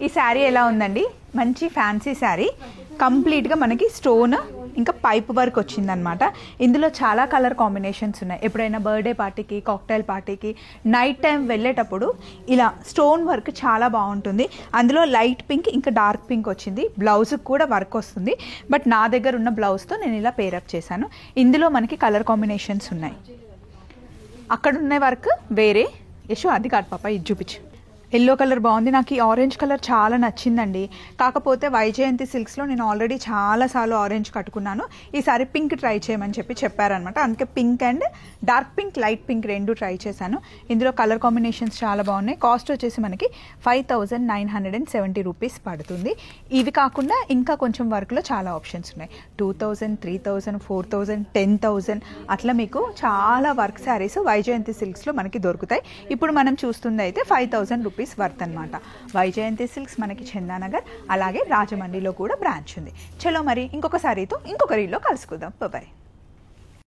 ఈ శారీ ఎలా ఉందండి, మంచి ఫ్యాన్సీ శారీ, కంప్లీట్గా మనకి స్టోన్ ఇంకా పైప్ వర్క్ వచ్చిందనమాట. ఇందులో చాలా కలర్ కాంబినేషన్స్ ఉన్నాయి. ఎప్పుడైనా బర్త్డే పార్టీకి, కాక్టైల్ పార్టీకి నైట్ టైం వెళ్ళేటప్పుడు ఇలా స్టోన్ వర్క్ చాలా బాగుంటుంది. అందులో లైట్ పింక్ ఇంకా డార్క్ పింక్ వచ్చింది. బ్లౌజ్కి కూడా వర్క్ వస్తుంది. బట్ నా దగ్గర ఉన్న బ్లౌజ్తో నేను ఇలా పేరప్ చేశాను. ఇందులో మనకి కలర్ కాంబినేషన్స్ ఉన్నాయి. అక్కడ ఉన్న వర్క్ వేరే. యశో అది కాదు పాప, ఇది చూపించు. ఎల్లో కలర్ బాగుంది. నాకు ఈ ఆరెంజ్ కలర్ చాలా నచ్చిందండి. కాకపోతే వైజయంతి సిల్క్స్లో నేను ఆల్రెడీ చాలాసార్లు ఆరెంజ్ కట్టుకున్నాను. ఈసారి పింక్ ట్రై చేయమని చెప్పారనమాట. అందుకే pink and dark pink, light pink రెండు ట్రై చేశాను. ఇందులో కలర్ కాంబినేషన్స్ చాలా బాగున్నాయి. కాస్ట్ వచ్చేసి మనకి 5970 రూపీస్ పడుతుంది. ఇవి కాకుండా ఇంకా కొంచెం వర్క్లో చాలా ఆప్షన్స్ ఉన్నాయి. 2000, 3000, 4000, 10,000 అట్లా మీకు చాలా వర్క్ శారీస్ వైజయంతి సిల్క్స్లో మనకి దొరుకుతాయి. ఇప్పుడు మనం చూస్తుంది అయితే 5000 రూపీస్ వర్త్ అనమాట. వైజయంతి సిల్క్స్ మనకి చందానగర్ అలాగే రాజమండ్రిలో కూడా బ్రాంచ్ ఉంది. చలో మరి ఇంకొక సారీతో ఇంకొక రీల్లో కలుసుకుందాం. బాయ్.